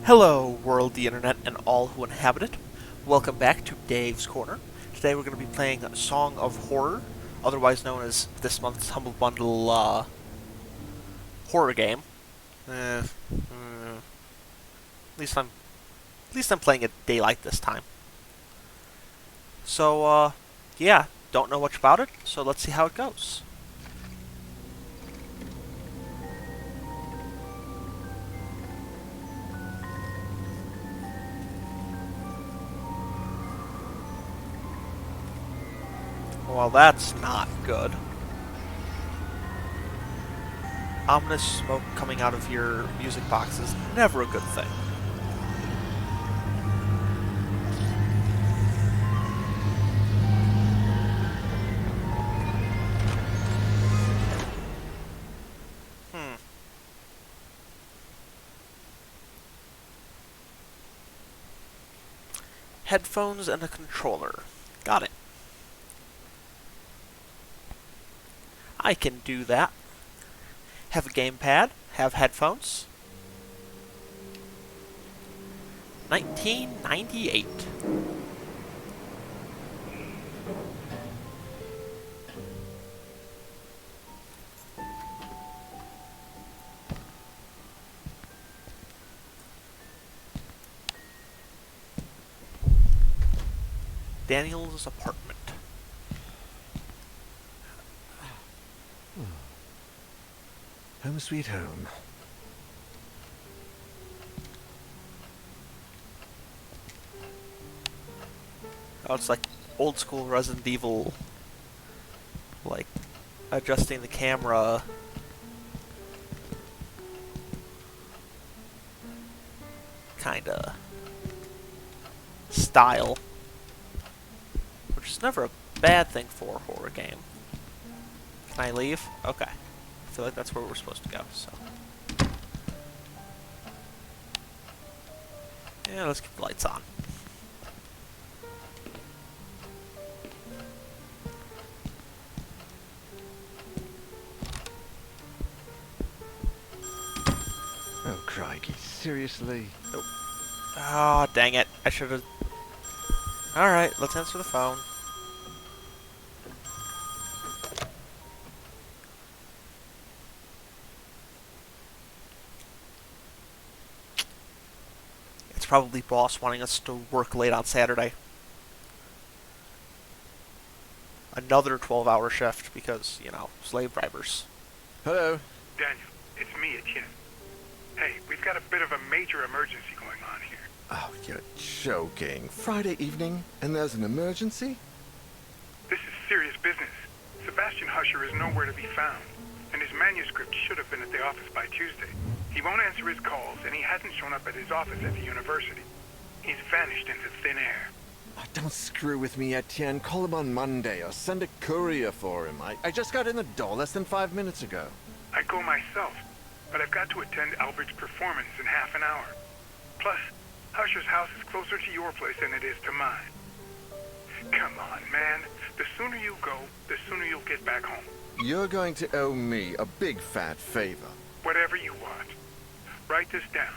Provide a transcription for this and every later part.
Hello, world, the internet, and all who inhabit it. Welcome back to Dave's Corner. Today we're going to be playing Song of Horror, otherwise known as this month's Humble Bundle horror game. At least I'm playing it daylight this time. So, yeah, don't know much about it, so let's see how it goes. Well, that's not good. Ominous smoke coming out of your music box is never a good thing. Headphones and a controller. Got it. I can do that. Have a gamepad, have headphones. 1998. Daniel's apartment. Home sweet home. Oh, it's like old school Resident Evil, like adjusting the camera. Kinda style. Which is never a bad thing for a horror game. Can I leave? Okay. I feel like that's where we're supposed to go, so. Yeah, let's keep the lights on. Oh, crikey, seriously? Oh, dang it. I should have... Alright, let's answer the phone. It's probably boss wanting us to work late on Saturday. Another 12-hour shift because, you know, slave drivers. Hello? Daniel, it's me, Etienne. Hey, we've got a bit of a major emergency going on here. Oh, you're joking. Friday evening, and there's an emergency? This is serious business. Sebastian Husher is nowhere to be found, and his manuscript should have been at the office by Tuesday. He won't answer his calls, and he hasn't shown up at his office at the university. He's vanished into thin air. Oh, don't screw with me, Etienne. Call him on Monday, or send a courier for him. I just got in the door less than 5 minutes ago. I'd go myself, but I've got to attend Albert's performance in half an hour. Plus, Husher's house is closer to your place than it is to mine. Come on, man. The sooner you go, the sooner you'll get back home. You're going to owe me a big fat favor. Whatever you want. Write this down.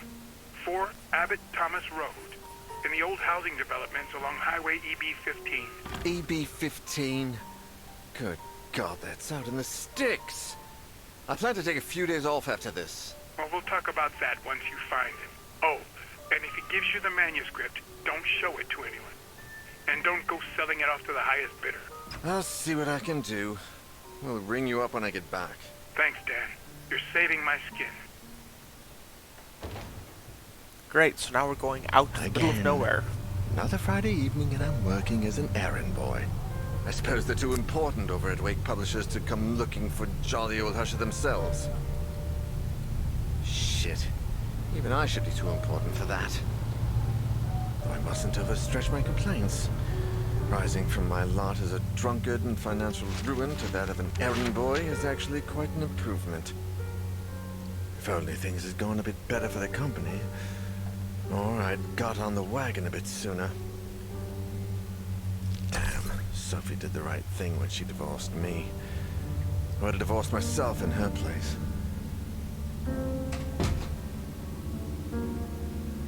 4 Abbott Thomas Road, in the old housing developments along Highway EB-15. EB-15? Good God, that's out in the sticks. I plan to take a few days off after this. Well, we'll talk about that once you find him. Oh, and if he gives you the manuscript, don't show it to anyone. And don't go selling it off to the highest bidder. I'll see what I can do. We'll ring you up when I get back. Thanks, Dan. You're saving my skin. Great, so now we're going out to the middle of nowhere. Another Friday evening and I'm working as an errand boy. I suppose they're too important over at Wake Publishers to come looking for jolly old Husher themselves. Shit. Even I should be too important for that. Though I mustn't overstretch my complaints. Rising from my lot as a drunkard and financial ruin to that of an errand boy is actually quite an improvement. If only things had gone a bit better for the company, or I'd got on the wagon a bit sooner. Damn, Sophie did the right thing when she divorced me. I would have divorced myself in her place.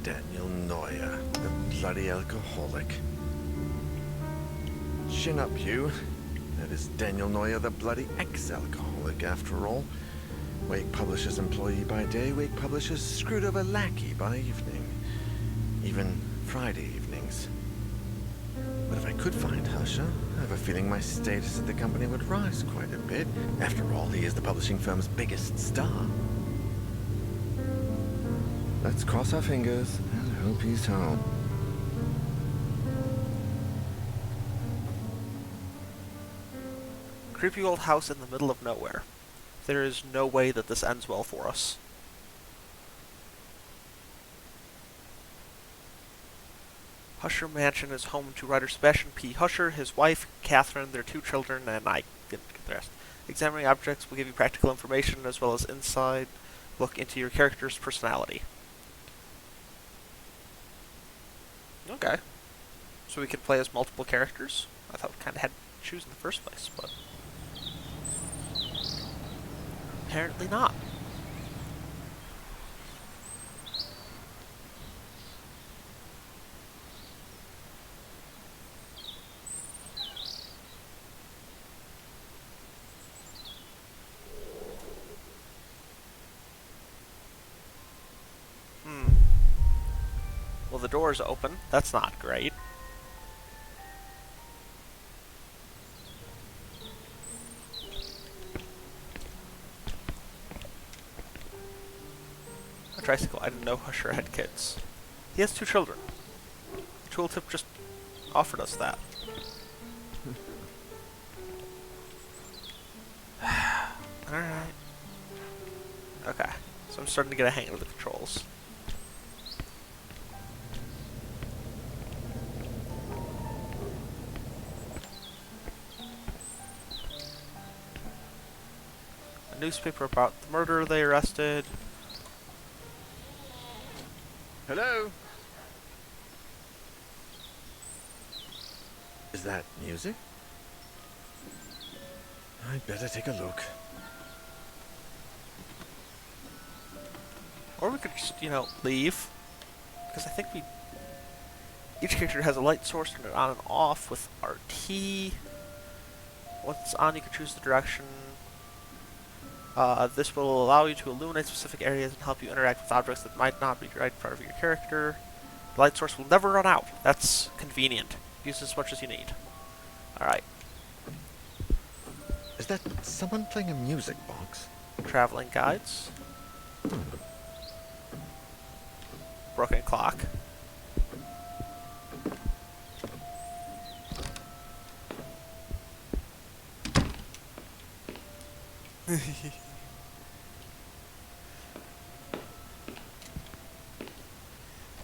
Daniel Neuer, the bloody alcoholic. Chin up, you. That is Daniel Neuer, the bloody ex-alcoholic, after all. Wake Publishers employee by day, Wake Publishers screwed over lackey by evening. Even Friday evenings. But if I could find Husher, I have a feeling my status at the company would rise quite a bit. After all, he is the publishing firm's biggest star. Let's cross our fingers and hope he's home. Creepy old house in the middle of nowhere. There is no way that this ends well for us. Husher Mansion is home to writer Sebastian P. Husher, his wife, Catherine, their 2 children, and I didn't get the rest. Examining objects will give you practical information as well as inside look into your character's personality. Okay. So we can play as multiple characters? I thought we kind of had to choose in the first place, but apparently not. Well, the door's open. That's not great. A tricycle. I didn't know Husher had kids. He has 2 children. Tooltip just offered us that. Alright. Okay. So I'm starting to get a hang of the controls. A newspaper about the murder they arrested. Hello? Is that music? I'd better take a look. Or we could just, leave. Because I think each character has a light source turned on and off with RT. Once it's on, you can choose the direction. This will allow you to illuminate specific areas and help you interact with objects that might not be the right part of your character. The light source will never run out. That's convenient. Use as much as you need. Alright. Is that someone playing a music box? Traveling guides. Broken clock.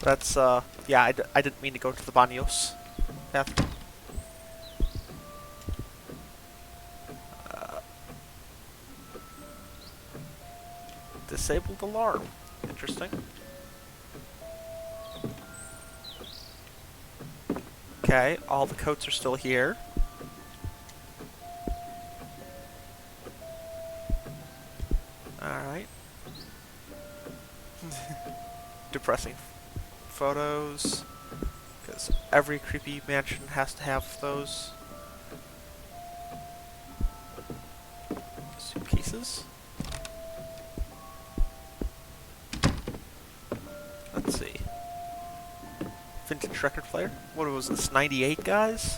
That's, yeah, I didn't mean to go to the baños bathroom. Disabled alarm. Interesting. Okay, all the coats are still here. Alright. Depressing photos. Because every creepy mansion has to have those. Suitcases. Let's see. Vintage record player. What was this, 98, guys?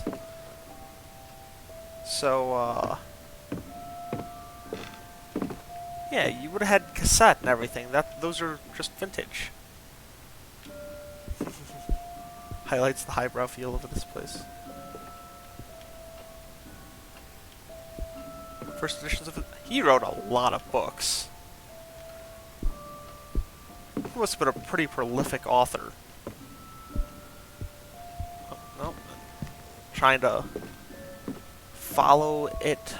So, yeah, you would have had cassette and everything. Those are just vintage. Highlights the highbrow feel of this place. First editions of it. He wrote a lot of books. He must have been a pretty prolific author. Oh, no. Trying to follow it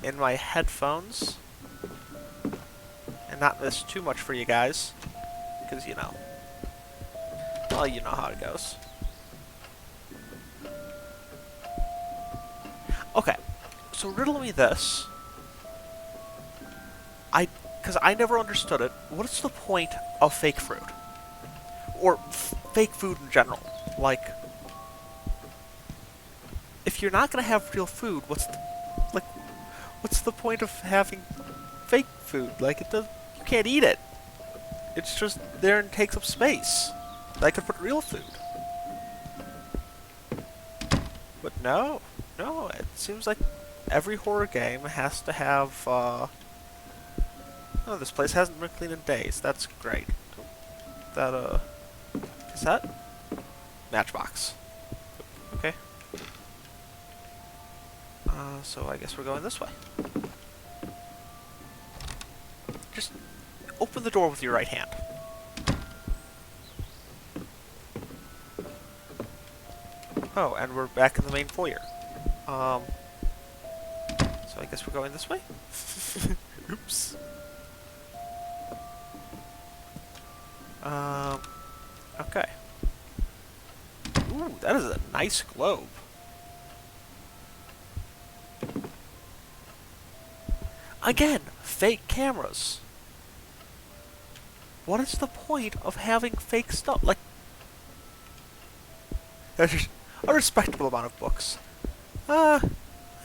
in my headphones and not miss too much for you guys. Because, well, you know how it goes. Okay, so riddle me this. Because I never understood it. What is the point of fake fruit? or fake food in general. Like, if you're not gonna have real food, what's the point of having fake food? Like, you can't eat it. It's just there and takes up space. I could put real food. But no, it seems like every horror game has to have, oh, this place hasn't been cleaned in days. That's great. That, is that? Matchbox. Okay. So I guess we're going this way. Just open the door with your right hand. Oh, and we're back in the main foyer. So I guess we're going this way? Oops. Okay. Ooh, that is a nice globe. Again, fake cameras. What is the point of having fake stuff? Like, there's a respectable amount of books. I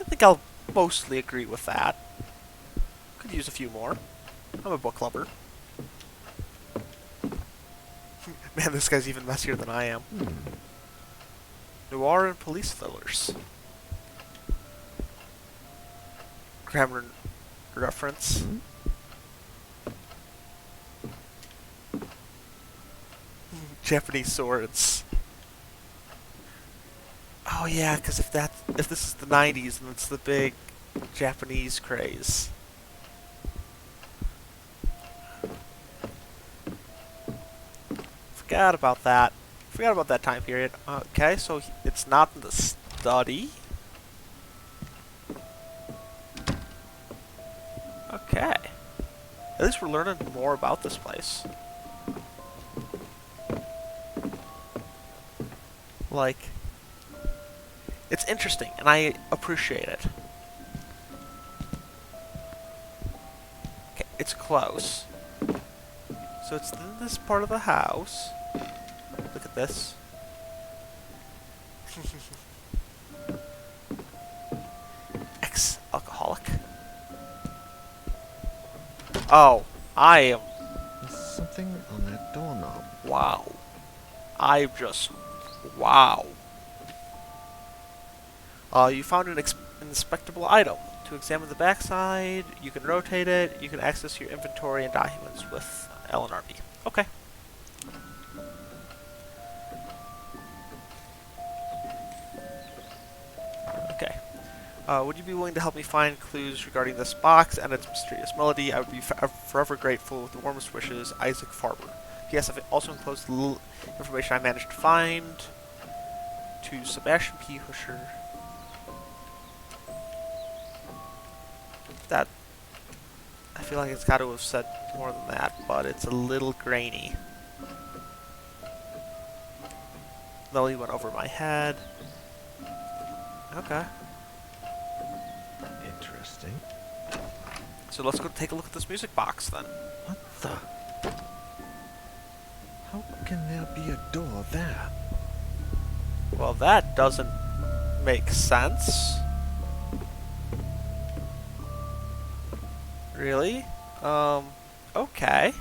think I'll mostly agree with that. Could use a few more. I'm a book lover. Man, this guy's even messier than I am. Noir and police thrillers. Grammar reference. Japanese swords. Oh yeah, because if this is the 90s, then it's the big Japanese craze. Forgot about that. Forgot about that time period. Okay, so it's not in the study. Okay. At least we're learning more about this place. Like, it's interesting, and I appreciate it. Okay, it's close. So it's in this part of the house. Look at this. Ex-alcoholic. Oh, I am... There's something on that doorknob. Wow. I just... Wow. You found an inspectable item. To examine the backside, you can rotate it. You can access your inventory and documents with L and RB. Okay. Okay. Would you be willing to help me find clues regarding this box and its mysterious melody? I would be forever grateful. With the warmest wishes, Isaac Farber. P.S. I've also enclosed the little information I managed to find. To Sebastian P. Husher. That... I feel like it's got to have said more than that, but it's a little grainy. Lily went over my head. Okay. Interesting. So let's go take a look at this music box then. What the? How can there be a door there? Well, that doesn't make sense. Really? Okay.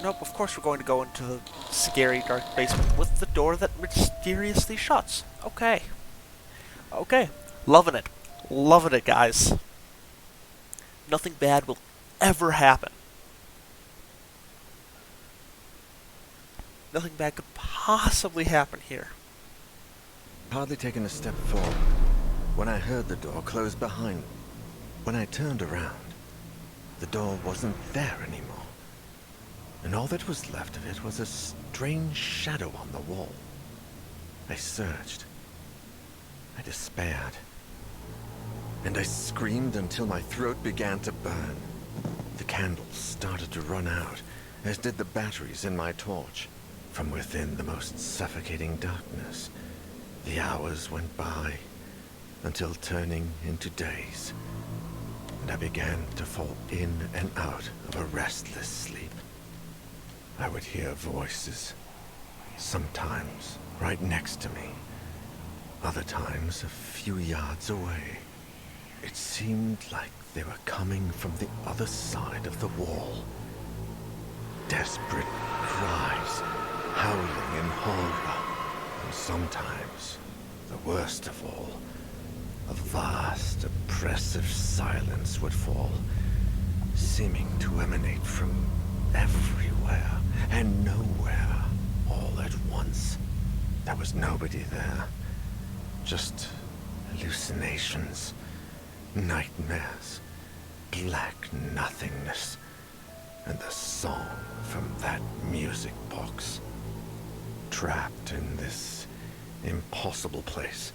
Nope, of course we're going to go into the scary dark basement with the door that mysteriously shuts. Okay. Okay. Loving it. Loving it, guys. Nothing bad will ever happen. Nothing bad could possibly happen here. Hardly taken a step forward when I heard the door close behind me. When I turned around, the door wasn't there anymore. And all that was left of it was a strange shadow on the wall. I searched. I despaired. And I screamed until my throat began to burn. The candles started to run out, as did the batteries in my torch. From within the most suffocating darkness, the hours went by, until turning into days, and I began to fall in and out of a restless sleep. I would hear voices, sometimes right next to me, other times a few yards away. It seemed like they were coming from the other side of the wall. Desperate cries, howling in horror, and sometimes, the worst of all, a vast, oppressive silence would fall, seeming to emanate from everywhere and nowhere all at once. There was nobody there, just hallucinations, nightmares, black nothingness, and the song from that music box. Trapped in this impossible place,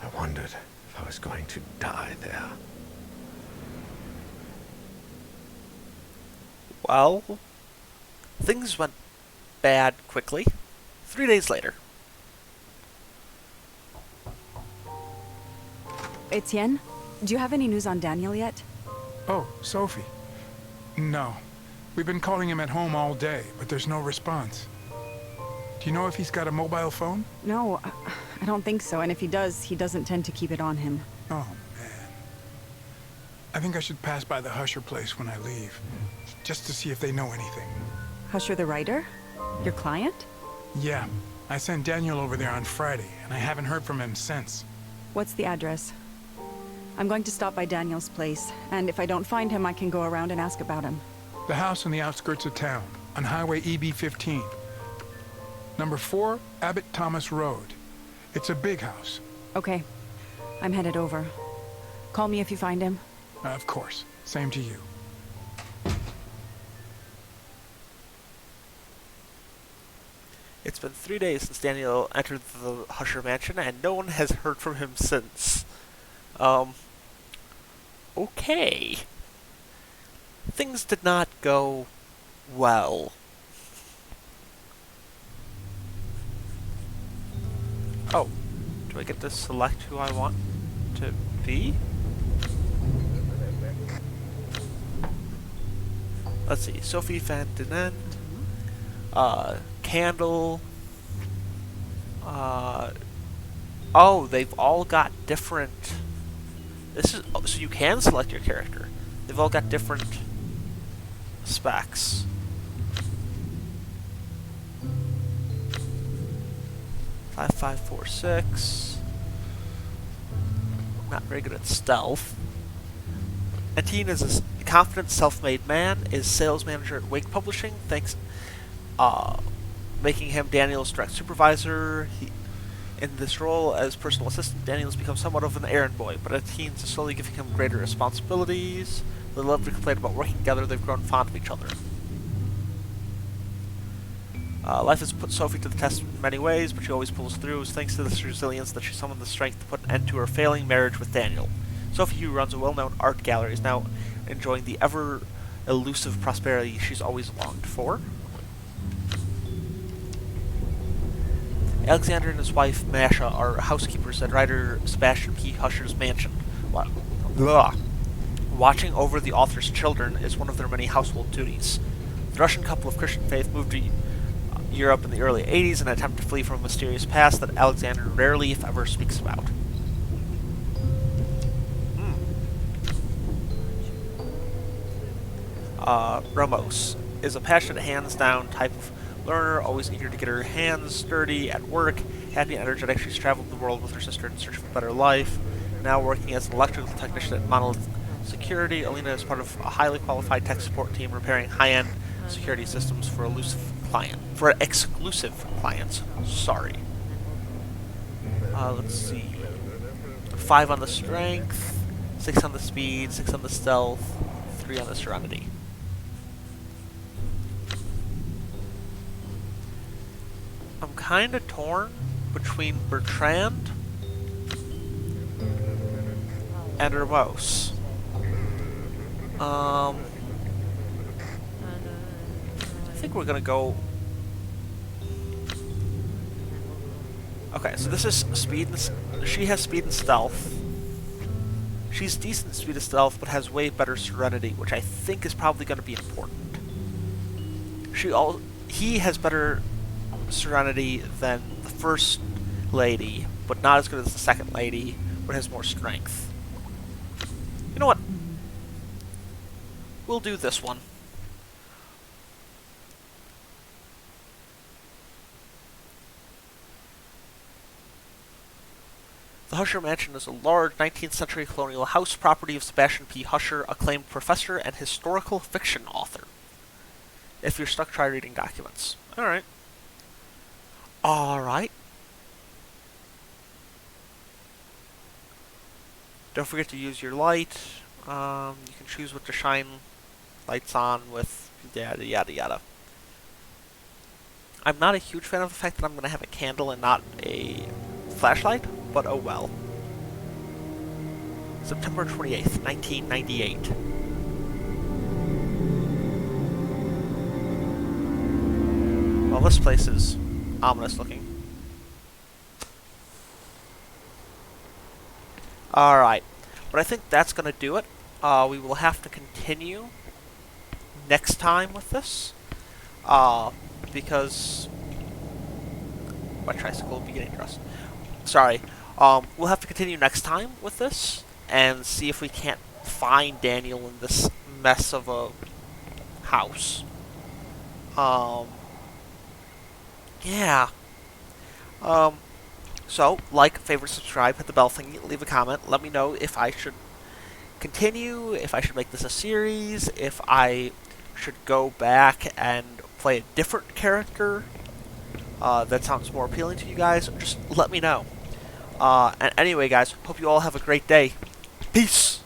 I wondered if I was going to die there. Well, things went bad quickly. 3 days later. Etienne, do you have any news on Daniel yet? Oh, Sophie. No. We've been calling him at home all day, but there's no response. Do you know if he's got a mobile phone? No, I don't think so, and if he does, he doesn't tend to keep it on him. Oh, man. I think I should pass by the Husher place when I leave, just to see if they know anything. Husher the writer? Your client? Yeah, I sent Daniel over there on Friday, and I haven't heard from him since. What's the address? I'm going to stop by Daniel's place, and if I don't find him, I can go around and ask about him. The house on the outskirts of town, on Highway EB-15. Number 4, Abbott Thomas Road. It's a big house. Okay, I'm headed over. Call me if you find him. Of course. Same to you. It's been 3 days since Daniel entered the Husher mansion, and no one has heard from him since. Okay. Things did not go well. Oh, do I get to select who I want to be? Let's see, Sophie Van Den Candle. Oh, they've all got different. This is so you can select your character. They've all got different specs. Five, 5, 4, 6. Not very good at stealth. Etienne is a confident, self-made man. Is sales manager at Wake Publishing. Making him Daniel's direct supervisor. In this role as personal assistant, Daniel's become somewhat of an errand boy, but Etienne's is slowly giving him greater responsibilities. They love to complain about working together. They've grown fond of each other. Life has put Sophie to the test in many ways, but she always pulls through. It's thanks to this resilience that she summoned the strength to put an end to her failing marriage with Daniel. Sophie, who runs a well-known art gallery, is now enjoying the ever-elusive prosperity she's always longed for. Alexander and his wife, Masha, are housekeepers at writer Sebastian P. Husher's mansion. Watching over the author's children is one of their many household duties. The Russian couple of Christian faith moved to Europe in the early 80s in an attempt to flee from a mysterious past that Alexander rarely, if ever, speaks about. Ramos is a passionate, hands-down type of learner, always eager to get her hands dirty at work. Happy and energetic, she's traveled the world with her sister in search of a better life. Now working as an electrical technician at Monolith Security, Alina is part of a highly qualified tech support team repairing high-end security systems for exclusive clients. Sorry. Let's see. 5 on the strength, 6 on the speed, 6 on the stealth, 3 on the serenity. I'm kind of torn between Bertrand and Ramos. I think we're gonna go. Okay, so this is speed. She has speed and stealth. She's decent speed of stealth, but has way better serenity, which I think is probably going to be important. He has better serenity than the first lady, but not as good as the second lady, but has more strength. You know what? We'll do this one. The Husher Mansion is a large 19th century colonial house property of Sebastian P. Husher, acclaimed professor and historical fiction author. If you're stuck, try reading documents. Alright. Alright. Don't forget to use your light. You can choose what to shine lights on with, yada yada yada. I'm not a huge fan of the fact that I'm going to have a candle and not a flashlight, but oh well. September 28th, 1998. Well, this place is ominous looking. Alright, but I think that's going to do it. We will have to continue next time with this. Because my tricycle will be getting dressed. Sorry. We'll have to continue next time with this and see if we can't find Daniel in this mess of a house. Yeah. So, like, favorite, subscribe, hit the bell thingy, leave a comment. Let me know if I should continue, if I should make this a series, if I should go back and play a different character that sounds more appealing to you guys. Just let me know. And anyway, guys, hope you all have a great day. Peace!